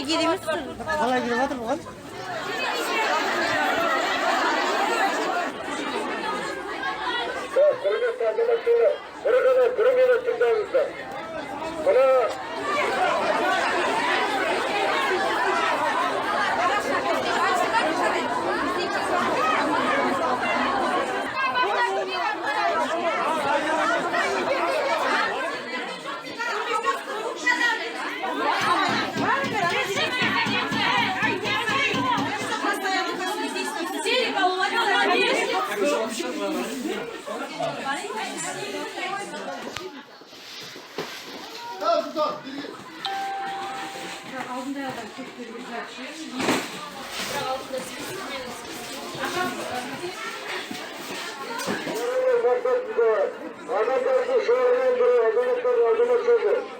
girmişsin. Vallahi girmedim oğlum. Kırmızı arkadaşlar, buraya kadar durum yönetimden bana Ahmet Arzu şu an öldürüyor. Adını söyle.